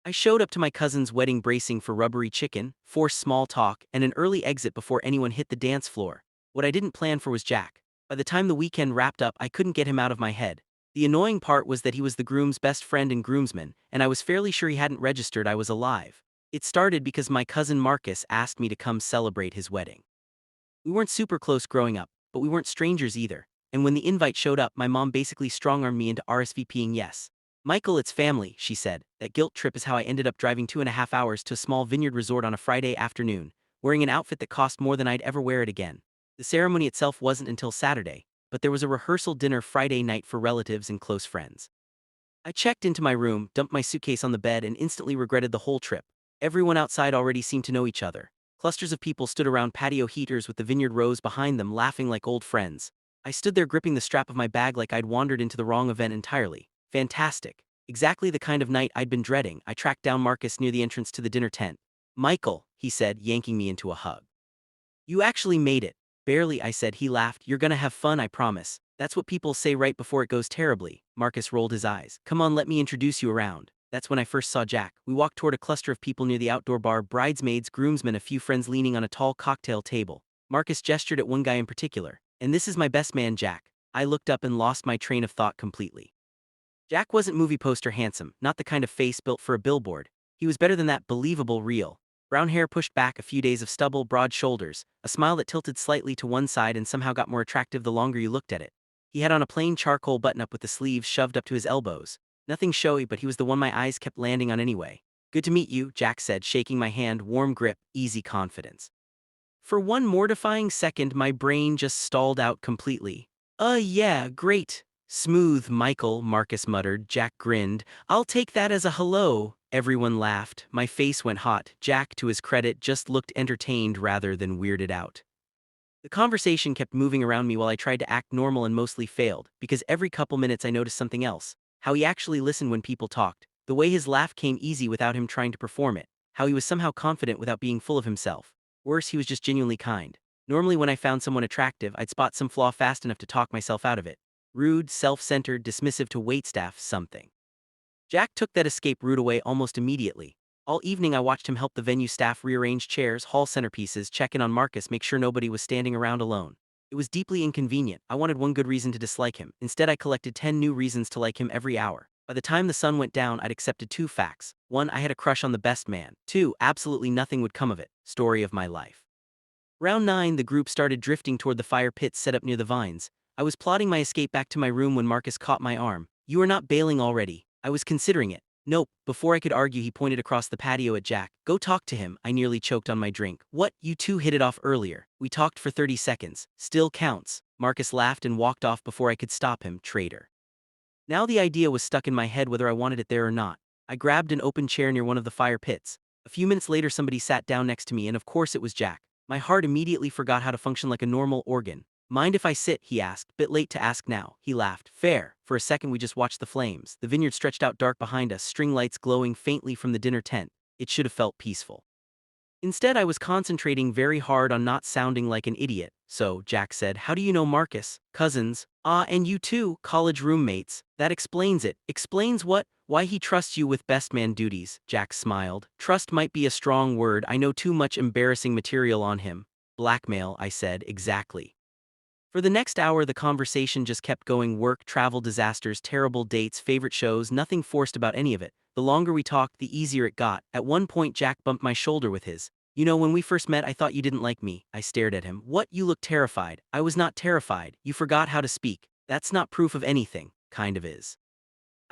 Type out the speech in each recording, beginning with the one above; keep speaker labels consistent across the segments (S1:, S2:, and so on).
S1: I showed up to my cousin's wedding bracing for rubbery chicken, forced small talk, and an early exit before anyone hit the dance floor. What I didn't plan for was Jack. By the time the weekend wrapped up, I couldn't get him out of my head. The annoying part was that he was the groom's best friend and groomsman, and I was fairly sure he hadn't registered I was alive. It started because my cousin Marcus asked me to come celebrate his wedding. We weren't super close growing up, but we weren't strangers either, and when the invite showed up, my mom basically strong-armed me into RSVPing yes. Michael, it's family, she said. That guilt trip is how I ended up driving 2.5 hours to a small vineyard resort on a Friday afternoon, wearing an outfit that cost more than I'd ever wear it again. The ceremony itself wasn't until Saturday, but there was a rehearsal dinner Friday night for relatives and close friends. I checked into my room, dumped my suitcase on the bed, and instantly regretted the whole trip. Everyone outside already seemed to know each other. Clusters of people stood around patio heaters with the vineyard rows behind them, laughing like old friends. I stood there gripping the strap of my bag like I'd wandered into the wrong event entirely. Fantastic. Exactly the kind of night I'd been dreading. I tracked down Marcus near the entrance to the dinner tent. "Michael," he said, yanking me into a hug. "You actually made it." "Barely," I said. He laughed. "You're gonna have fun, I promise." "That's what people say right before it goes terribly." Marcus rolled his eyes. "Come on, let me introduce you around." That's when I first saw Jack. We walked toward a cluster of people near the outdoor bar, bridesmaids, groomsmen, a few friends leaning on a tall cocktail table. Marcus gestured at one guy in particular. "And this is my best man, Jack." I looked up and lost my train of thought completely. Jack wasn't movie poster handsome, not the kind of face built for a billboard. He was better than that, believable, real. Brown hair pushed back, a few days of stubble, broad shoulders, a smile that tilted slightly to one side and somehow got more attractive the longer you looked at it. He had on a plain charcoal button-up with the sleeves shoved up to his elbows. Nothing showy, but he was the one my eyes kept landing on anyway. "Good to meet you," Jack said, shaking my hand, warm grip, easy confidence. For one mortifying second, my brain just stalled out completely. Yeah, great. Smooth, Michael," Marcus muttered. Jack grinned. "I'll take that as a hello." Everyone laughed. My face went hot. Jack, to his credit, just looked entertained rather than weirded out. The conversation kept moving around me while I tried to act normal and mostly failed, because every couple minutes I noticed something else. How he actually listened when people talked. The way his laugh came easy without him trying to perform it. How he was somehow confident without being full of himself. Worse, he was just genuinely kind. Normally when I found someone attractive, I'd spot some flaw fast enough to talk myself out of it. Rude, self-centered, dismissive to waitstaff, something. Jack took that escape route away almost immediately. All evening I watched him help the venue staff rearrange chairs, haul centerpieces, check in on Marcus, make sure nobody was standing around alone. It was deeply inconvenient. I wanted one good reason to dislike him. Instead, I collected 10 new reasons to like him every hour. By the time the sun went down, I'd accepted two facts. 1, I had a crush on the best man. 2, absolutely nothing would come of it. Story of my life. Round 9, the group started drifting toward the fire pit set up near the vines. I was plotting my escape back to my room when Marcus caught my arm. "You are not bailing already?" I was considering it. "Nope." Before I could argue, he pointed across the patio at Jack. "Go talk to him." I nearly choked on my drink. "What? You two hit it off earlier." "We talked for 30 seconds. Still counts." Marcus laughed and walked off before I could stop him. Traitor. Now the idea was stuck in my head whether I wanted it there or not. I grabbed an open chair near one of the fire pits. A few minutes later, somebody sat down next to me, and of course it was Jack. My heart immediately forgot how to function like a normal organ. "Mind if I sit?" he asked. "Bit late to ask now." He laughed. "Fair." For a second we just watched the flames. The vineyard stretched out dark behind us, string lights glowing faintly from the dinner tent. It should have felt peaceful. Instead, I was concentrating very hard on not sounding like an idiot. "So," Jack said, "how do you know Marcus?" "Cousins." "Ah, and you two, college roommates." "That explains it." "Explains what?" "Why he trusts you with best man duties." Jack smiled. "Trust might be a strong word. I know too much embarrassing material on him." "Blackmail," I said. "Exactly." For the next hour, the conversation just kept going: work, travel, disasters, terrible dates, favorite shows, nothing forced about any of it. The longer we talked, the easier it got. At one point, Jack bumped my shoulder with his. "You know, when we first met, I thought you didn't like me." I stared at him. "What? You look terrified." "I was not terrified. You forgot how to speak." "That's not proof of anything." "Kind of is."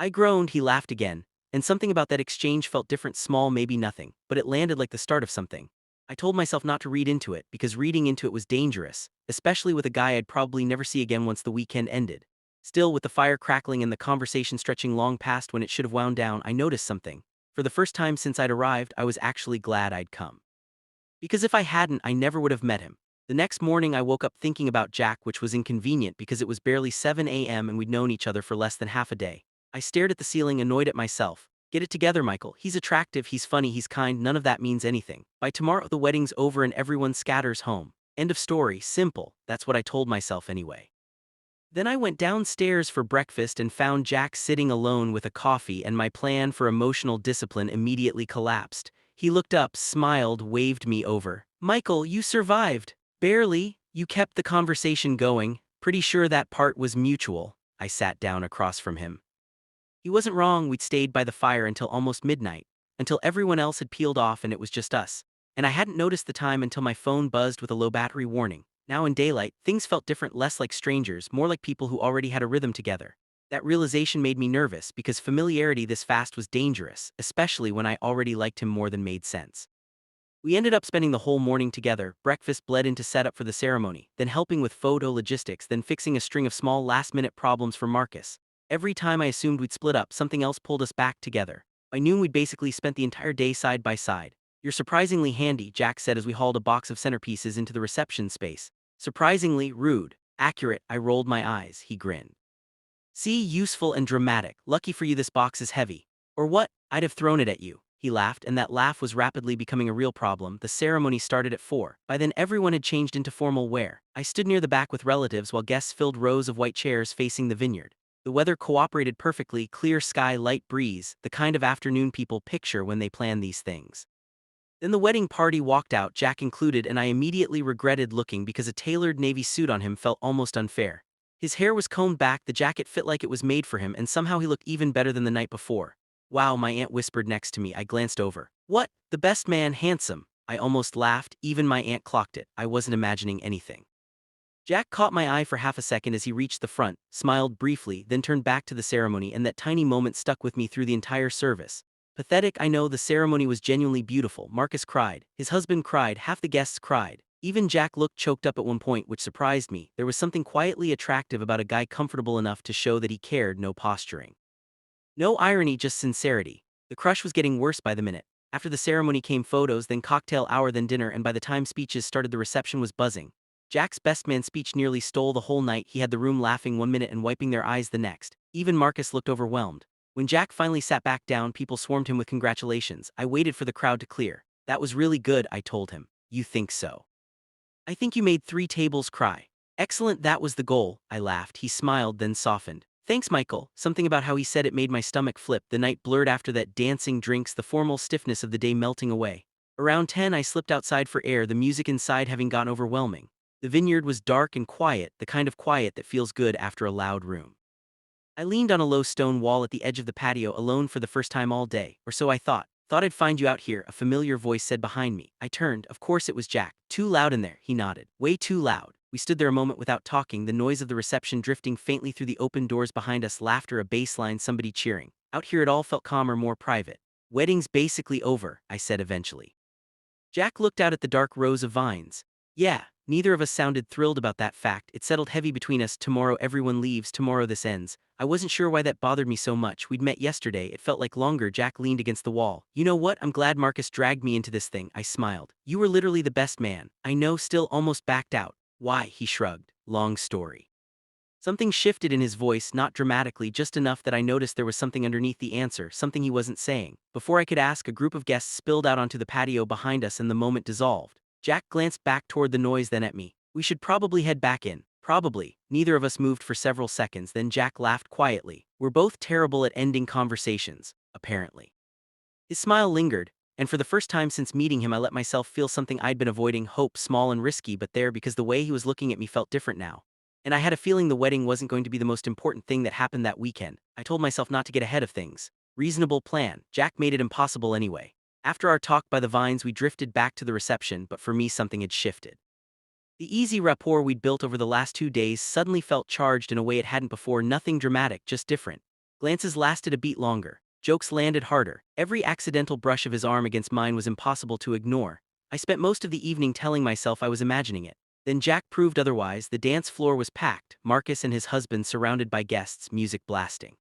S1: I groaned. He laughed again. And something about that exchange felt different, small, maybe nothing, but it landed like the start of something. I told myself not to read into it, because reading into it was dangerous, especially with a guy I'd probably never see again once the weekend ended. Still, with the fire crackling and the conversation stretching long past when it should have wound down, I noticed something. For the first time since I'd arrived, I was actually glad I'd come. Because if I hadn't, I never would have met him. The next morning I woke up thinking about Jack, which was inconvenient because it was barely 7 a.m. and we'd known each other for less than half a day. I stared at the ceiling, annoyed at myself. "Get it together, Michael. He's attractive, he's funny, he's kind, none of that means anything. By tomorrow the wedding's over and everyone scatters home. End of story. Simple." That's what I told myself anyway. Then I went downstairs for breakfast and found Jack sitting alone with a coffee, and my plan for emotional discipline immediately collapsed. He looked up, smiled, waved me over. "Michael, you survived." "Barely. You kept the conversation going. Pretty sure that part was mutual." I sat down across from him. He wasn't wrong. We'd stayed by the fire until almost midnight, until everyone else had peeled off and it was just us. And I hadn't noticed the time until my phone buzzed with a low battery warning. Now in daylight, things felt different, less like strangers, more like people who already had a rhythm together. That realization made me nervous because familiarity this fast was dangerous, especially when I already liked him more than made sense. We ended up spending the whole morning together. Breakfast bled into setup for the ceremony, then helping with photo logistics, then fixing a string of small last-minute problems for Marcus. Every time I assumed we'd split up, something else pulled us back together. By noon we'd basically spent the entire day side by side. "You're surprisingly handy," Jack said as we hauled a box of centerpieces into the reception space. "Surprisingly rude." "Accurate," I rolled my eyes. He grinned. "See, useful and dramatic. Lucky for you this box is heavy." "Or what? I'd have thrown it at you." He laughed, and that laugh was rapidly becoming a real problem. The ceremony started at 4. By then everyone had changed into formal wear. I stood near the back with relatives while guests filled rows of white chairs facing the vineyard. The weather cooperated perfectly: clear sky, light breeze, the kind of afternoon people picture when they plan these things. Then the wedding party walked out, Jack included, and I immediately regretted looking because a tailored navy suit on him felt almost unfair. His hair was combed back, the jacket fit like it was made for him, and somehow he looked even better than the night before. "Wow," my aunt whispered next to me. I glanced over. "What? The best man, handsome." I almost laughed. Even my aunt clocked it. I wasn't imagining anything. Jack caught my eye for half a second as he reached the front, smiled briefly, then turned back to the ceremony, and that tiny moment stuck with me through the entire service. Pathetic, I know. The ceremony was genuinely beautiful. Marcus cried. His husband cried. Half the guests cried. Even Jack looked choked up at one point, which surprised me. There was something quietly attractive about a guy comfortable enough to show that he cared. No posturing, no irony, just sincerity. The crush was getting worse by the minute. After the ceremony came photos, then cocktail hour, then dinner, and by the time speeches started the reception was buzzing. Jack's best man speech nearly stole the whole night. He had the room laughing one minute and wiping their eyes the next. Even Marcus looked overwhelmed. When Jack finally sat back down, people swarmed him with congratulations. I waited for the crowd to clear. "That was really good," I told him. "You think so?" "I think you made 3 tables cry." "Excellent, that was the goal." I laughed. He smiled, then softened. "Thanks, Michael." Something about how he said it made my stomach flip. The night blurred after that: dancing, drinks, the formal stiffness of the day melting away. Around 10 I slipped outside for air, the music inside having gotten overwhelming. The vineyard was dark and quiet, the kind of quiet that feels good after a loud room. I leaned on a low stone wall at the edge of the patio, alone for the first time all day, or so I thought. "Thought I'd find you out here," a familiar voice said behind me. I turned. Of course it was Jack. "Too loud in there," he nodded. "Way too loud." We stood there a moment without talking, the noise of the reception drifting faintly through the open doors behind us, laughter, a bass line, somebody cheering. Out here it all felt calmer, more private. "Wedding's basically over," I said eventually. Jack looked out at the dark rows of vines. "Yeah." Neither of us sounded thrilled about that fact. It settled heavy between us. "Tomorrow everyone leaves, tomorrow this ends." I wasn't sure why that bothered me so much. We'd met yesterday, it felt like longer. Jack leaned against the wall. "You know what? I'm glad Marcus dragged me into this thing." I smiled. "You were literally the best man." "I know." Still almost backed out. "Why?" He shrugged. "Long story." Something shifted in his voice, not dramatically, just enough that I noticed there was something underneath the answer, something he wasn't saying. Before I could ask, a group of guests spilled out onto the patio behind us and the moment dissolved. Jack glanced back toward the noise, then at me. "We should probably head back in." "Probably." Neither of us moved for several seconds, then Jack laughed quietly. "We're both terrible at ending conversations, apparently." His smile lingered, and for the first time since meeting him I let myself feel something I'd been avoiding: hope, small and risky, but there, because the way he was looking at me felt different now. And I had a feeling the wedding wasn't going to be the most important thing that happened that weekend. I told myself not to get ahead of things. Reasonable plan. Jack made it impossible anyway. After our talk by the vines we drifted back to the reception, but for me something had shifted. The easy rapport we'd built over the last 2 days suddenly felt charged in a way it hadn't before. Nothing dramatic, just different. Glances lasted a beat longer. Jokes landed harder. Every accidental brush of his arm against mine was impossible to ignore. I spent most of the evening telling myself I was imagining it. Then Jack proved otherwise. The dance floor was packed, Marcus and his husband surrounded by guests, music blasting.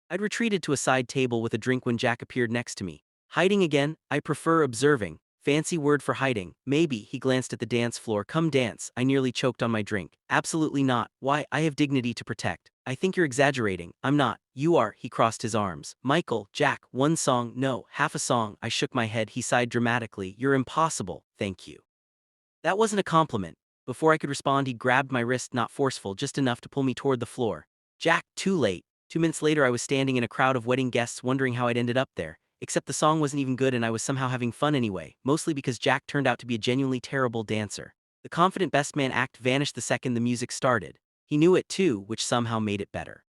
S1: I'd retreated to a side table with a drink when Jack appeared next to me. "Hiding again?" "I prefer observing." "Fancy word for hiding." "Maybe." He glanced at the dance floor. "Come dance." I nearly choked on my drink. "Absolutely not." "Why?" "I have dignity to protect." "I think you're exaggerating." "I'm not." "You are." He crossed his arms. "Michael." "Jack, one song." "No, half a song." I shook my head. He sighed dramatically. "You're impossible." "Thank you." That wasn't a compliment. Before I could respond, he grabbed my wrist, not forceful, just enough to pull me toward the floor. Jack, too late. 2 minutes later, I was standing in a crowd of wedding guests wondering how I'd ended up there. Except the song wasn't even good and I was somehow having fun anyway, mostly because Jack turned out to be a genuinely terrible dancer. The confident best man act vanished the second the music started. He knew it too, which somehow made it better.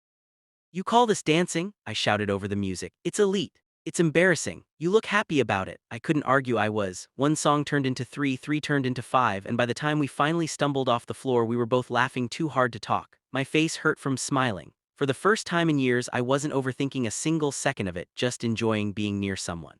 S1: "You call this dancing?" I shouted over the music. "It's elite. It's embarrassing. You look happy about it." I couldn't argue I was. One song turned into three, three turned into five, and by the time we finally stumbled off the floor, we were both laughing too hard to talk. My face hurt from smiling. For the first time in years, I wasn't overthinking a single second of it, just enjoying being near someone.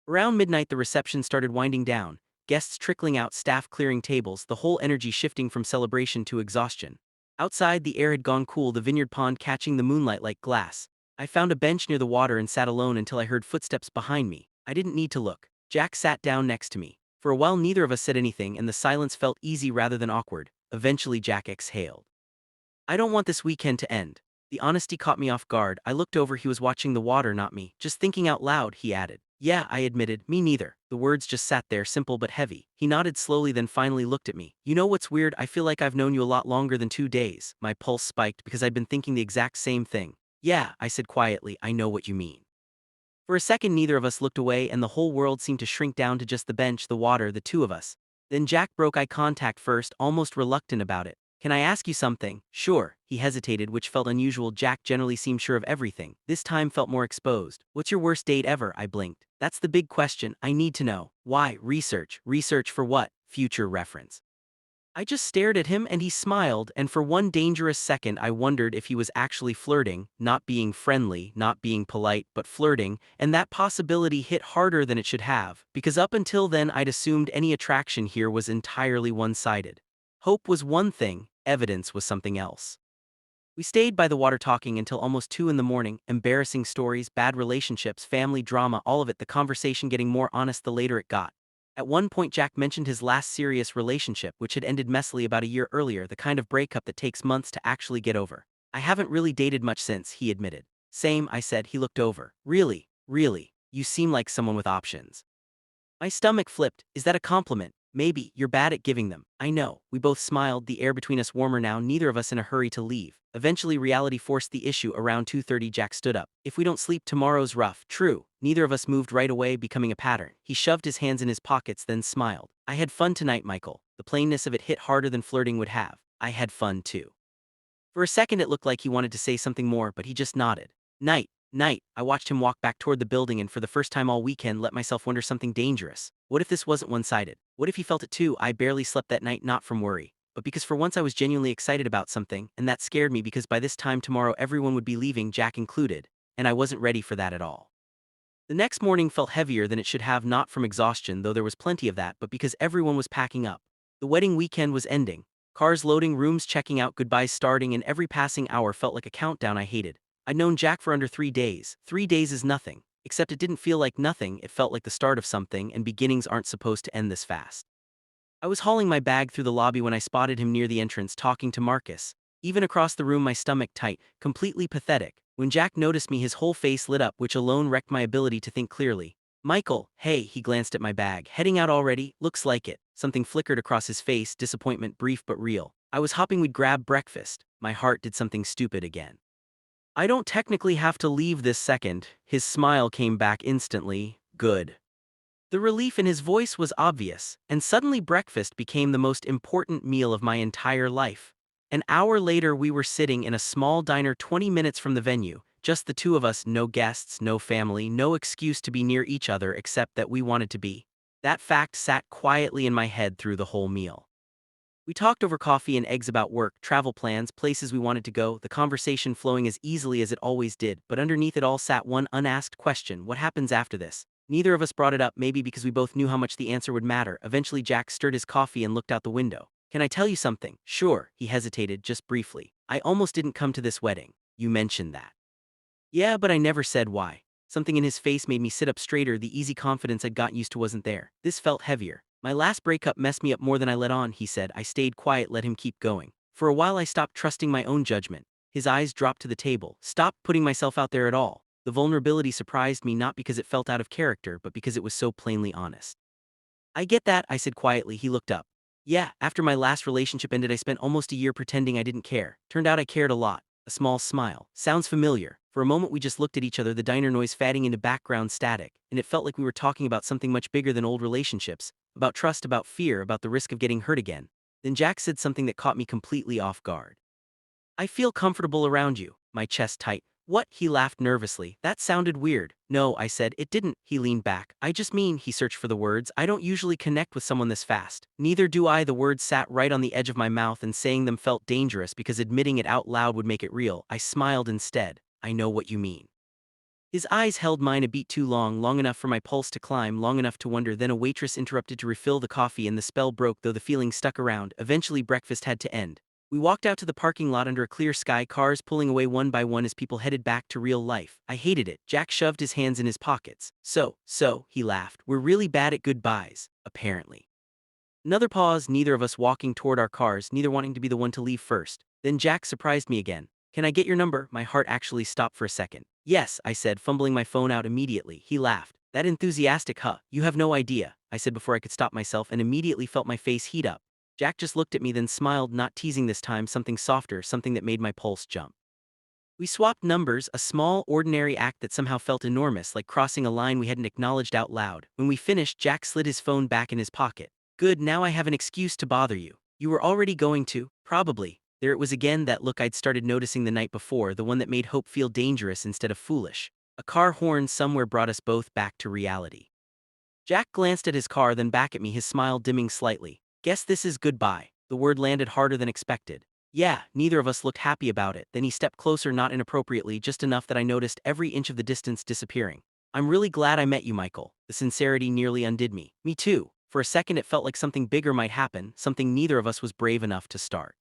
S1: Around midnight, the reception started winding down, guests trickling out, staff clearing tables, the whole energy shifting from celebration to exhaustion. Outside, the air had gone cool, the vineyard pond catching the moonlight like glass. I found a bench near the water and sat alone until I heard footsteps behind me. I didn't need to look. Jack sat down next to me. For a while, neither of us said anything, and the silence felt easy rather than awkward. Eventually, Jack exhaled. "I don't want this weekend to end." The honesty caught me off guard. I looked over, he was watching the water, not me. "Just thinking out loud," he added. "Yeah," I admitted. "Me neither." The words just sat there, simple but heavy. He nodded slowly, then finally looked at me. "You know what's weird? I feel like I've known you a lot longer than 2 days." My pulse spiked because I'd been thinking the exact same thing. "Yeah," I said quietly, "I know what you mean." For a second, neither of us looked away, and the whole world seemed to shrink down to just the bench, the water, the two of us. Then Jack broke eye contact first, almost reluctant about it. "Can I ask you something?" "Sure." He hesitated, which felt unusual. Jack generally seemed sure of everything. This time felt more exposed. "What's your worst date ever?" I blinked. "That's the big question. I need to know." "Why? Research." "Research for what?" "Future reference." I just stared at him and he smiled, and for one dangerous second I wondered if he was actually flirting, not being friendly, not being polite, but flirting, and that possibility hit harder than it should have, because up until then I'd assumed any attraction here was entirely one-sided. Hope was one thing, evidence was something else. We stayed by the water talking until almost 2 in the morning, embarrassing stories, bad relationships, family drama, all of it, the conversation getting more honest the later it got. At one point Jack mentioned his last serious relationship, which had ended messily about a year earlier, the kind of breakup that takes months to actually get over. "I haven't really dated much since," he admitted. "Same," I said. He looked over. "Really? Really? You seem like someone with options." My stomach flipped. "Is that a compliment?" "Maybe. You're bad at giving them." "I know." We both smiled, the air between us warmer now, neither of us in a hurry to leave. Eventually reality forced the issue. Around 2:30 Jack stood up. "If we don't sleep, tomorrow's rough." "True." Neither of us moved right away, becoming a pattern. He shoved his hands in his pockets, then smiled. "I had fun tonight, Michael." The plainness of it hit harder than flirting would have. I had fun too. For a second it looked like he wanted to say something more, but he just nodded. "Night. Night." I watched him walk back toward the building and for the first time all weekend let myself wonder something dangerous. What if this wasn't one-sided? What if he felt it too? I barely slept that night, not from worry, but because for once I was genuinely excited about something, and that scared me because by this time tomorrow everyone would be leaving, Jack included, and I wasn't ready for that at all. The next morning felt heavier than it should have, not from exhaustion, though there was plenty of that, but because everyone was packing up. The wedding weekend was ending. Cars loading, rooms checking out, goodbyes starting, and every passing hour felt like a countdown I hated. I'd known Jack for under 3 days. 3 days is nothing. Except it didn't feel like nothing, it felt like the start of something, and beginnings aren't supposed to end this fast. I was hauling my bag through the lobby when I spotted him near the entrance talking to Marcus. Even across the room, my stomach tight, completely pathetic. When Jack noticed me, his whole face lit up, which alone wrecked my ability to think clearly. "Michael, hey," he glanced at my bag. "Heading out already? Looks like it." Something flickered across his face, disappointment brief but real. "I was hoping we'd grab breakfast." My heart did something stupid again. "I don't technically have to leave this second." His smile came back instantly. "Good." The relief in his voice was obvious, and suddenly breakfast became the most important meal of my entire life. An hour later we were sitting in a small diner 20 minutes from the venue, just the two of us, no guests, no family, no excuse to be near each other except that we wanted to be. That fact sat quietly in my head through the whole meal. We talked over coffee and eggs about work, travel plans, places we wanted to go, the conversation flowing as easily as it always did, but underneath it all sat one unasked question: what happens after this? Neither of us brought it up, maybe because we both knew how much the answer would matter. Eventually Jack stirred his coffee and looked out the window. "Can I tell you something?" "Sure." He hesitated, just briefly. "I almost didn't come to this wedding." "You mentioned that." "Yeah, but I never said why." Something in his face made me sit up straighter, the easy confidence I'd gotten used to wasn't there. This felt heavier. "My last breakup messed me up more than I let on," he said. I stayed quiet, let him keep going. For a while I stopped trusting my own judgment. His eyes dropped to the table. "Stopped putting myself out there at all." The vulnerability surprised me, not because it felt out of character, but because it was so plainly honest. "I get that," I said quietly. He looked up. Yeah, after my last relationship ended, I spent almost a year pretending I didn't care. Turned out I cared a lot. A small smile. Sounds familiar. For a moment, we just looked at each other, the diner noise fading into background static, and it felt like we were talking about something much bigger than old relationships, about trust, about fear, about the risk of getting hurt again. Then Jack said something that caught me completely off guard. I feel comfortable around you, my chest tight. What? He laughed nervously. That sounded weird. No, I said, it didn't. He leaned back. I just mean, he searched for the words, I don't usually connect with someone this fast. Neither do I. The words sat right on the edge of my mouth, and saying them felt dangerous because admitting it out loud would make it real. I smiled instead. I know what you mean. His eyes held mine a beat too long, long enough for my pulse to climb, long enough to wonder. Then a waitress interrupted to refill the coffee and the spell broke, though the feeling stuck around. Eventually breakfast had to end. We walked out to the parking lot under a clear sky, cars pulling away one by one as people headed back to real life. I hated it. Jack shoved his hands in his pockets. So, he laughed. We're really bad at goodbyes, apparently. Another pause, neither of us walking toward our cars, neither wanting to be the one to leave first. Then Jack surprised me again. Can I get your number? My heart actually stopped for a second. Yes, I said, fumbling my phone out immediately. He laughed. That enthusiastic, huh? You have no idea, I said before I could stop myself, and immediately felt my face heat up. Jack just looked at me, then smiled, not teasing this time, something softer, something that made my pulse jump. We swapped numbers, a small, ordinary act that somehow felt enormous, like crossing a line we hadn't acknowledged out loud. When we finished, Jack slid his phone back in his pocket. Good, now I have an excuse to bother you. You were already going to, probably. There it was again, that look I'd started noticing the night before, the one that made hope feel dangerous instead of foolish. A car horn somewhere brought us both back to reality. Jack glanced at his car, then back at me, his smile dimming slightly. Guess this is goodbye. The word landed harder than expected. Yeah, neither of us looked happy about it. Then he stepped closer, not inappropriately, just enough that I noticed every inch of the distance disappearing. I'm really glad I met you, Michael. The sincerity nearly undid me. Me too. For a second it felt like something bigger might happen, something neither of us was brave enough to start.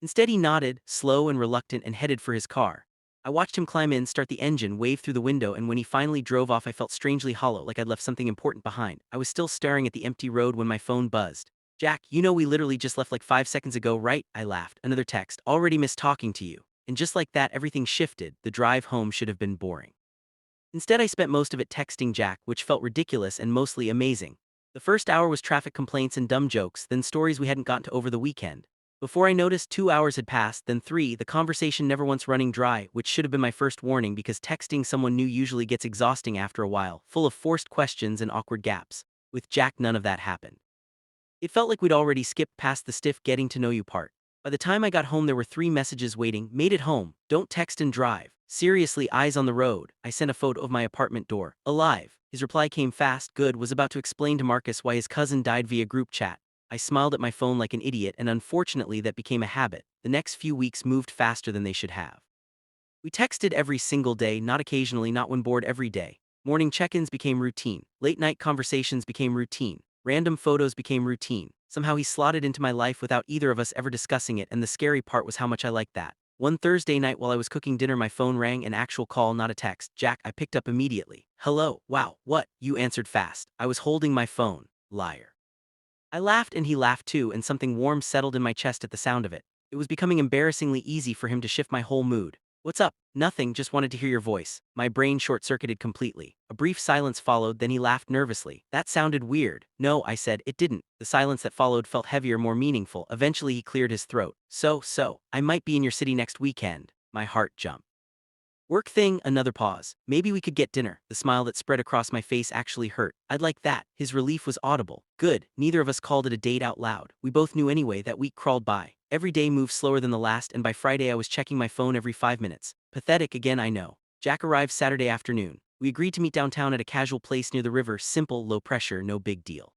S1: Instead he nodded, slow and reluctant, and headed for his car. I watched him climb in, start the engine, wave through the window, and when he finally drove off I felt strangely hollow, like I'd left something important behind. I was still staring at the empty road when my phone buzzed. Jack, you know we literally just left like 5 seconds ago, right? I laughed. Another text. Already missed talking to you. And just like that, everything shifted. The drive home should have been boring. Instead I spent most of it texting Jack, which felt ridiculous and mostly amazing. The first hour was traffic complaints and dumb jokes, then stories we hadn't gotten to over the weekend. Before I noticed, 2 hours had passed, then 3, the conversation never once running dry, which should have been my first warning because texting someone new usually gets exhausting after a while, full of forced questions and awkward gaps. With Jack, none of that happened. It felt like we'd already skipped past the stiff getting to know you part. By the time I got home there were 3 messages waiting. Made it home. Don't text and drive. Seriously, eyes on the road. I sent a photo of my apartment door. Alive. His reply came fast. Good. Was about to explain to Marcus why his cousin died via group chat. I smiled at my phone like an idiot, and unfortunately that became a habit. The next few weeks moved faster than they should have. We texted every single day, not occasionally, not when bored, every day. Morning check-ins became routine. Late-night conversations became routine. Random photos became routine. Somehow he slotted into my life without either of us ever discussing it, and the scary part was how much I liked that. One Thursday night while I was cooking dinner my phone rang, an actual call, not a text. Jack, I picked up immediately. Hello, wow, what? You answered fast. I was holding my phone. Liar. I laughed and he laughed too, and something warm settled in my chest at the sound of it. It was becoming embarrassingly easy for him to shift my whole mood. What's up? Nothing, just wanted to hear your voice. My brain short-circuited completely. A brief silence followed, then he laughed nervously. That sounded weird. No, I said, it didn't. The silence that followed felt heavier, more meaningful. Eventually he cleared his throat. So, I might be in your city next weekend. My heart jumped. Work thing, another pause. Maybe we could get dinner. The smile that spread across my face actually hurt. I'd like that. His relief was audible. Good. Neither of us called it a date out loud. We both knew anyway. That week crawled by. Every day moved slower than the last, and by Friday I was checking my phone every 5 minutes. Pathetic again, I know. Jack arrived Saturday afternoon. We agreed to meet downtown at a casual place near the river. Simple, low pressure, no big deal.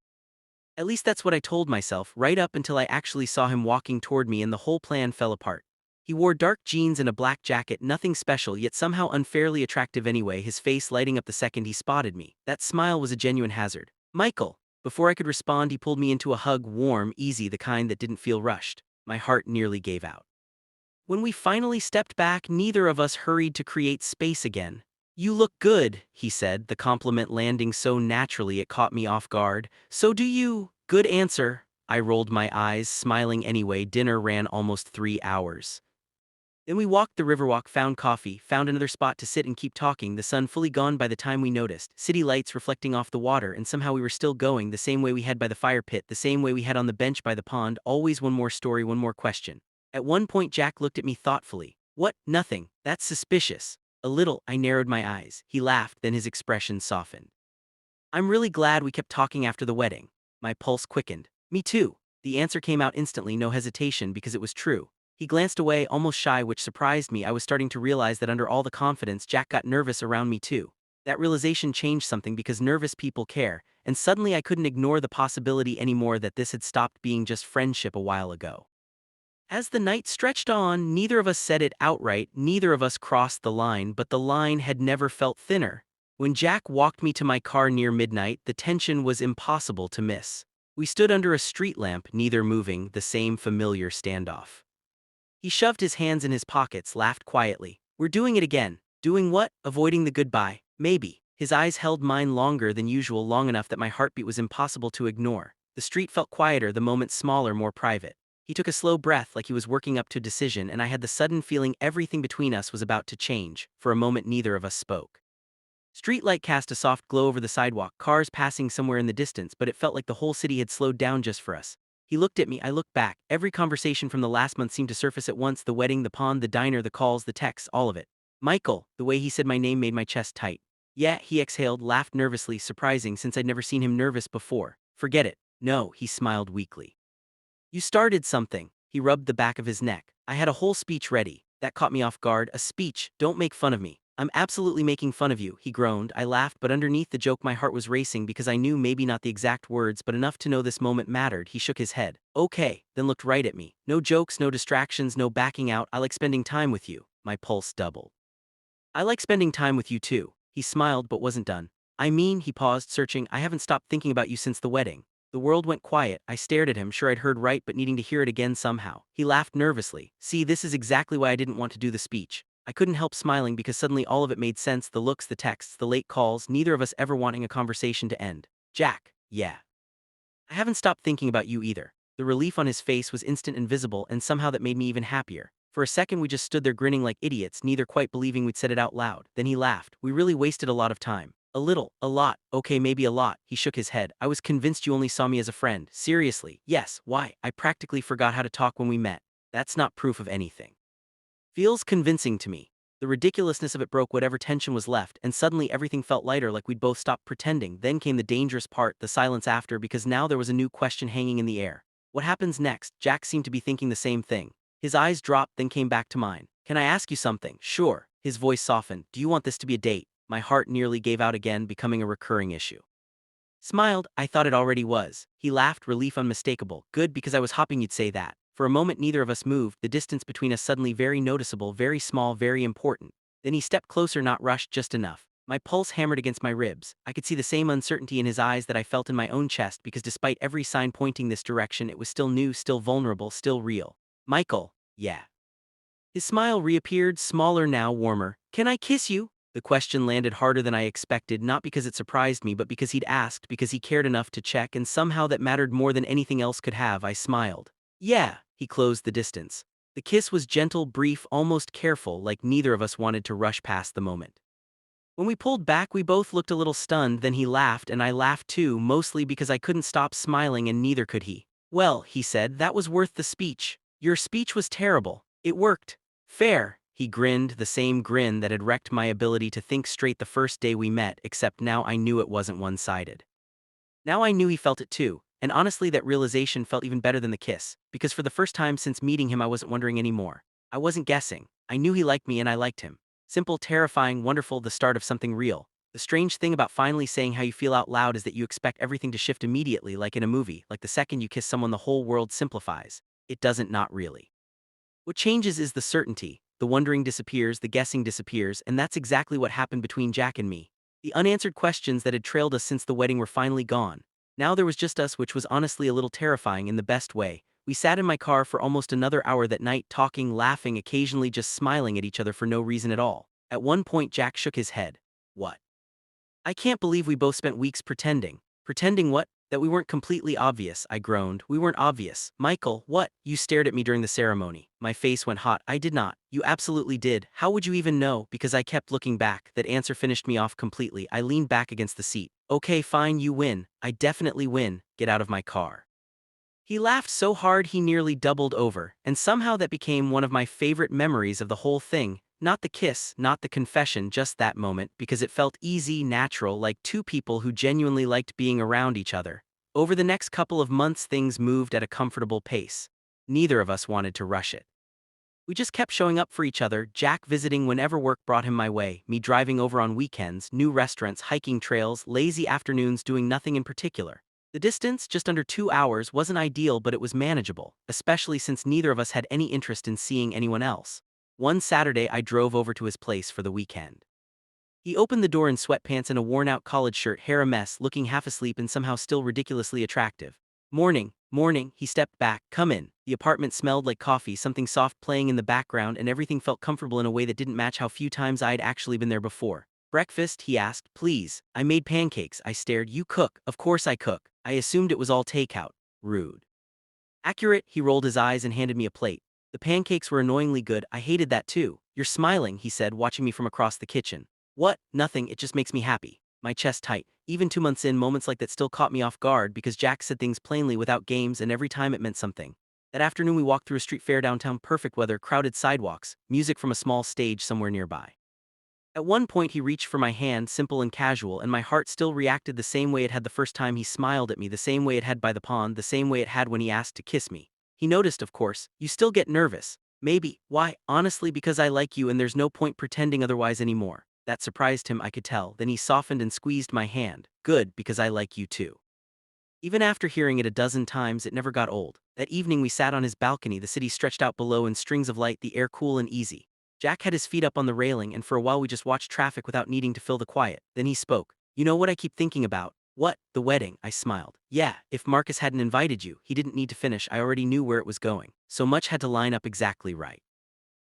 S1: At least that's what I told myself, right up until I actually saw him walking toward me and the whole plan fell apart. He wore dark jeans and a black jacket, nothing special yet somehow unfairly attractive anyway, his face lighting up the second he spotted me. That smile was a genuine hazard. Michael! Before I could respond he pulled me into a hug, warm, easy, the kind that didn't feel rushed. My heart nearly gave out. When we finally stepped back, neither of us hurried to create space again. You look good, he said, the compliment landing so naturally it caught me off guard. So do you. Good answer. I rolled my eyes, smiling anyway. Dinner ran almost 3 hours. Then we walked the riverwalk, found coffee, found another spot to sit and keep talking, the sun fully gone by the time we noticed, city lights reflecting off the water, and somehow we were still going, the same way we had by the fire pit, the same way we had on the bench by the pond, always one more story, one more question. At one point Jack looked at me thoughtfully. What? Nothing. That's suspicious. A little, I narrowed my eyes. He laughed, then his expression softened. I'm really glad we kept talking after the wedding. My pulse quickened. Me too. The answer came out instantly, no hesitation, because it was true. He glanced away, almost shy, which surprised me. I was starting to realize that under all the confidence, Jack got nervous around me too. That realization changed something because nervous people care, and suddenly I couldn't ignore the possibility anymore that this had stopped being just friendship a while ago. As the night stretched on, neither of us said it outright, neither of us crossed the line, but the line had never felt thinner. When Jack walked me to my car near midnight, the tension was impossible to miss. We stood under a street lamp, neither moving, the same familiar standoff. He shoved his hands in his pockets, laughed quietly. We're doing it again. Doing what? Avoiding the goodbye. Maybe. His eyes held mine longer than usual, long enough that my heartbeat was impossible to ignore. The street felt quieter, the moment smaller, more private. He took a slow breath like he was working up to a decision, and I had the sudden feeling everything between us was about to change. For a moment neither of us spoke. Streetlight cast a soft glow over the sidewalk, cars passing somewhere in the distance, but it felt like the whole city had slowed down just for us. He looked at me, I looked back. Every conversation from the last month seemed to surface at once, the wedding, the pond, the diner, the calls, the texts, all of it. Michael, the way he said my name made my chest tight. Yeah, he exhaled, laughed nervously, surprising since I'd never seen him nervous before. Forget it. No, he smiled weakly. You started something. He rubbed the back of his neck. I had a whole speech ready. That caught me off guard. A speech? Don't make fun of me. I'm absolutely making fun of you, he groaned. I laughed, but underneath the joke my heart was racing because I knew maybe not the exact words, but enough to know this moment mattered. He shook his head. Okay, then looked right at me. No jokes, no distractions, no backing out. I like spending time with you. My pulse doubled. I like spending time with you too. He smiled but wasn't done. I mean, he paused, searching. I haven't stopped thinking about you since the wedding. The world went quiet. I stared at him, sure I'd heard right but needing to hear it again somehow. He laughed nervously. See, this is exactly why I didn't want to do the speech. I couldn't help smiling because suddenly all of it made sense, the looks, the texts, the late calls, neither of us ever wanting a conversation to end. Jack, yeah. I haven't stopped thinking about you either. The relief on his face was instant and visible, and somehow that made me even happier. For a second we just stood there grinning like idiots, neither quite believing we'd said it out loud. Then he laughed. We really wasted a lot of time. A little, a lot, okay, maybe a lot. He shook his head. I was convinced you only saw me as a friend. Seriously, yes, why? I practically forgot how to talk when we met. That's not proof of anything. Feels convincing to me. The ridiculousness of it broke whatever tension was left, and suddenly everything felt lighter, like we'd both stopped pretending. Then came the dangerous part, the silence after, because now there was a new question hanging in the air. What happens next? Jack seemed to be thinking the same thing. His eyes dropped, then came back to mine. Can I ask you something? Sure. His voice softened. Do you want this to be a date? My heart nearly gave out again, becoming a recurring issue. Smiled. I thought it already was. He laughed, relief unmistakable. Good, because I was hoping you'd say that. For a moment neither of us moved, the distance between us suddenly very noticeable, very small, very important. Then he stepped closer, not rushed, just enough. My pulse hammered against my ribs. I could see the same uncertainty in his eyes that I felt in my own chest, because despite every sign pointing this direction, it was still new, still vulnerable, still real. Michael, yeah. His smile reappeared, smaller now, warmer. Can I kiss you? The question landed harder than I expected, not because it surprised me, but because he'd asked, because he cared enough to check, and somehow that mattered more than anything else could have. I smiled. Yeah. He closed the distance. The kiss was gentle, brief, almost careful, like neither of us wanted to rush past the moment. When we pulled back, we both looked a little stunned, then he laughed, and I laughed too, mostly because I couldn't stop smiling and neither could he. Well, he said, that was worth the speech. Your speech was terrible. It worked. Fair. He grinned, the same grin that had wrecked my ability to think straight the first day we met, except now I knew it wasn't one-sided. Now I knew he felt it too. And honestly, that realization felt even better than the kiss, because for the first time since meeting him I wasn't wondering anymore. I wasn't guessing. I knew he liked me and I liked him. Simple, terrifying, wonderful, the start of something real. The strange thing about finally saying how you feel out loud is that you expect everything to shift immediately, like in a movie, like the second you kiss someone the whole world simplifies. It doesn't, not really. What changes is the certainty. The wondering disappears, the guessing disappears, and that's exactly what happened between Jack and me. The unanswered questions that had trailed us since the wedding were finally gone. Now there was just us, which was honestly a little terrifying in the best way. We sat in my car for almost another hour that night, talking, laughing, occasionally just smiling at each other for no reason at all. At one point Jack shook his head. What? I can't believe we both spent weeks pretending. Pretending what? That we weren't completely obvious, I groaned. We weren't obvious. Michael, what? You stared at me during the ceremony. My face went hot. I did not. You absolutely did. How would you even know? Because I kept looking back. That answer finished me off completely. I leaned back against the seat. Okay, fine, you win. I definitely win. Get out of my car. He laughed so hard he nearly doubled over, and somehow that became one of my favorite memories of the whole thing. Not the kiss, not the confession, just that moment, because it felt easy, natural, like two people who genuinely liked being around each other. Over the next couple of months, things moved at a comfortable pace. Neither of us wanted to rush it. We just kept showing up for each other, Jack visiting whenever work brought him my way, me driving over on weekends, new restaurants, hiking trails, lazy afternoons doing nothing in particular. The distance, just under 2 hours, wasn't ideal, but it was manageable, especially since neither of us had any interest in seeing anyone else. One Saturday, I drove over to his place for the weekend. He opened the door in sweatpants and a worn-out college shirt, hair a mess, looking half asleep and somehow still ridiculously attractive. Morning, morning, he stepped back. Come in. The apartment smelled like coffee, something soft playing in the background, and everything felt comfortable in a way that didn't match how few times I'd actually been there before. Breakfast, he asked. Please. I made pancakes. I stared. You cook? Of course I cook. I assumed it was all takeout. Rude. Accurate, he rolled his eyes and handed me a plate. The pancakes were annoyingly good. I hated that too. You're smiling, he said, watching me from across the kitchen. What? Nothing, it just makes me happy. My chest tight. Even 2 months in, moments like that still caught me off guard because Jack said things plainly without games, and every time it meant something. That afternoon we walked through a street fair downtown, perfect weather, crowded sidewalks, music from a small stage somewhere nearby. At one point he reached for my hand, simple and casual, and my heart still reacted the same way it had the first time he smiled at me, the same way it had by the pond, the same way it had when he asked to kiss me. He noticed, of course. You still get nervous. Maybe. Why? Honestly, because I like you and there's no point pretending otherwise anymore. That surprised him, I could tell. Then he softened and squeezed my hand. Good, because I like you too. Even after hearing it a dozen times, it never got old. That evening we sat on his balcony, the city stretched out below in strings of light, the air cool and easy. Jack had his feet up on the railing, and for a while we just watched traffic without needing to fill the quiet. Then he spoke. You know what I keep thinking about? What? The wedding, I smiled. Yeah, if Marcus hadn't invited you, he didn't need to finish, I already knew where it was going. So much had to line up exactly right.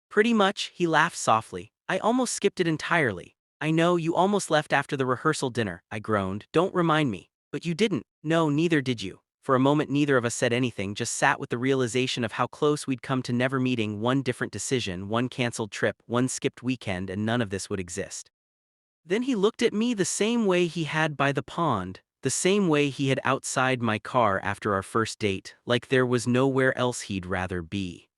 S1: Pretty much, he laughed softly. I almost skipped it entirely. I know, you almost left after the rehearsal dinner, I groaned. Don't remind me. But you didn't. No, neither did you. For a moment neither of us said anything, just sat with the realization of how close we'd come to never meeting. One different decision, one canceled trip, one skipped weekend, and none of this would exist. Then he looked at me the same way he had by the pond, the same way he had outside my car after our first date, like there was nowhere else he'd rather be.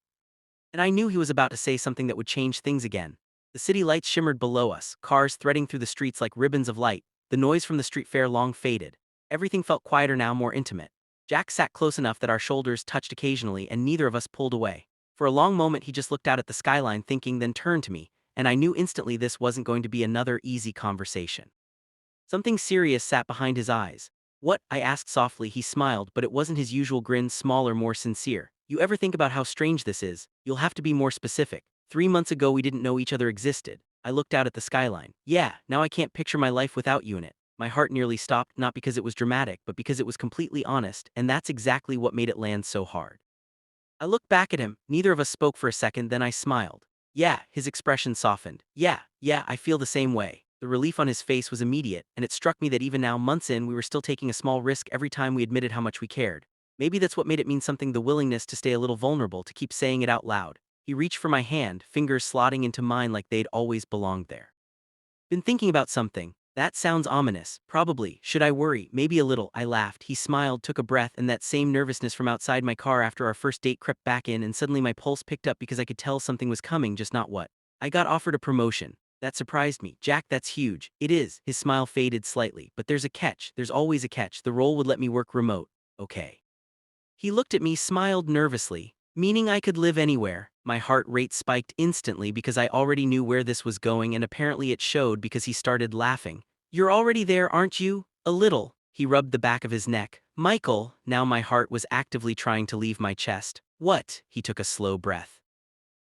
S1: And I knew he was about to say something that would change things again. The city lights shimmered below us, cars threading through the streets like ribbons of light, the noise from the street fair long faded. Everything felt quieter now, more intimate. Jack sat close enough that our shoulders touched occasionally and neither of us pulled away. For a long moment he just looked out at the skyline thinking, then turned to me, and I knew instantly this wasn't going to be another easy conversation. Something serious sat behind his eyes. What? I asked softly. He smiled, but it wasn't his usual grin, smaller, more sincere. You ever think about how strange this is? You'll have to be more specific. 3 months ago we didn't know each other existed. I looked out at the skyline. Yeah, now I can't picture my life without you in it. My heart nearly stopped, not because it was dramatic, but because it was completely honest, and that's exactly what made it land so hard. I looked back at him. Neither of us spoke for a second, then I smiled. Yeah, his expression softened. Yeah, I feel the same way. The relief on his face was immediate, and it struck me that even now, months in, we were still taking a small risk every time we admitted how much we cared. Maybe that's what made it mean something, the willingness to stay a little vulnerable, to keep saying it out loud. He reached for my hand, fingers slotting into mine like they'd always belonged there. Been thinking about something. That sounds ominous. Probably. Should I worry? Maybe a little. I laughed. He smiled, took a breath, and that same nervousness from outside my car after our first date crept back in, and suddenly my pulse picked up because I could tell something was coming, just not what. I got offered a promotion. That surprised me. Jack, that's huge. It is. His smile faded slightly. But there's a catch. There's always a catch. The role would let me work remote. Okay. He looked at me, smiled nervously. Meaning I could live anywhere. My heart rate spiked instantly because I already knew where this was going, and apparently it showed because he started laughing. You're already there, aren't you? A little. He rubbed the back of his neck. Michael. Now my heart was actively trying to leave my chest. What? He took a slow breath.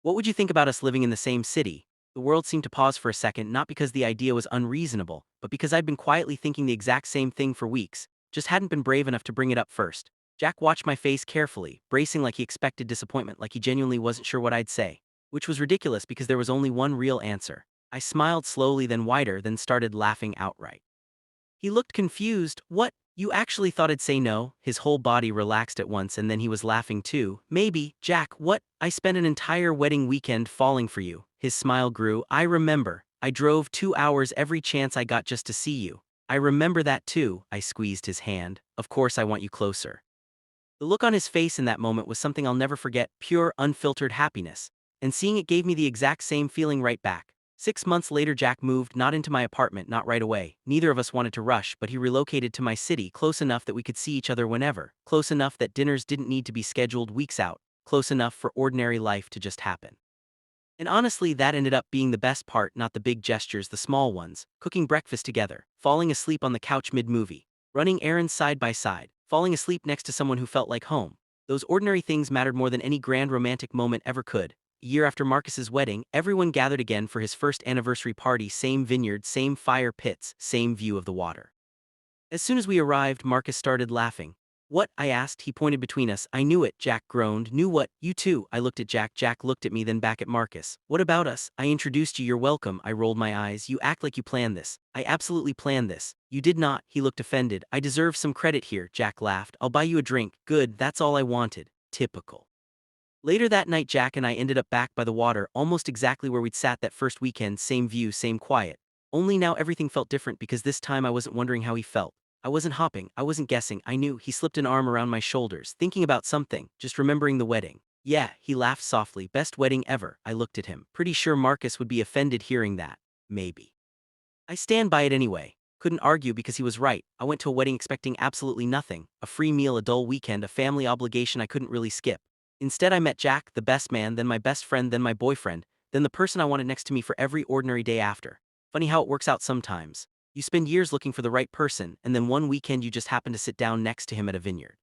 S1: What would you think about us living in the same city? The world seemed to pause for a second, not because the idea was unreasonable, but because I'd been quietly thinking the exact same thing for weeks, just hadn't been brave enough to bring it up first. Jack watched my face carefully, bracing like he expected disappointment, like he genuinely wasn't sure what I'd say. Which was ridiculous because there was only one real answer. I smiled slowly, then wider, then started laughing outright. He looked confused. What? You actually thought I'd say no? His whole body relaxed at once and then he was laughing too. Maybe, Jack, what? I spent an entire wedding weekend falling for you. His smile grew. I remember. I drove 2 hours every chance I got just to see you. I remember that too. I squeezed his hand. Of course I want you closer. The look on his face in that moment was something I'll never forget, pure, unfiltered happiness. And seeing it gave me the exact same feeling right back. 6 months later Jack moved, not into my apartment, not right away. Neither of us wanted to rush, but he relocated to my city, close enough that we could see each other whenever, close enough that dinners didn't need to be scheduled weeks out, close enough for ordinary life to just happen. And honestly, that ended up being the best part, not the big gestures, the small ones, cooking breakfast together, falling asleep on the couch mid-movie, running errands side by side, falling asleep next to someone who felt like home. Those ordinary things mattered more than any grand romantic moment ever could. A year after Marcus's wedding, everyone gathered again for his first anniversary party, same vineyard, same fire pits, same view of the water. As soon as we arrived, Marcus started laughing. What? I asked. He pointed between us. I knew it, Jack groaned. Knew what? You too. I looked at Jack. Jack looked at me, then back at Marcus. What about us? I introduced you. You're welcome. I rolled my eyes. You act like you planned this. I absolutely planned this. You did not. He looked offended. I deserve some credit here. Jack laughed. I'll buy you a drink. Good, that's all I wanted. Typical. Later that night Jack and I ended up back by the water, almost exactly where we'd sat that first weekend, same view, same quiet. Only now everything felt different because this time I wasn't wondering how he felt. I wasn't hopping, I wasn't guessing, I knew. He slipped an arm around my shoulders, thinking about something, just remembering the wedding. Yeah, he laughed softly. Best wedding ever. I looked at him. Pretty sure Marcus would be offended hearing that. Maybe. I stand by it anyway. Couldn't argue because he was right. I went to a wedding expecting absolutely nothing. A free meal, a dull weekend, a family obligation I couldn't really skip. Instead I met Jack, the best man, then my best friend, then my boyfriend, then the person I wanted next to me for every ordinary day after. Funny how it works out sometimes. You spend years looking for the right person, and then one weekend you just happen to sit down next to him at a vineyard.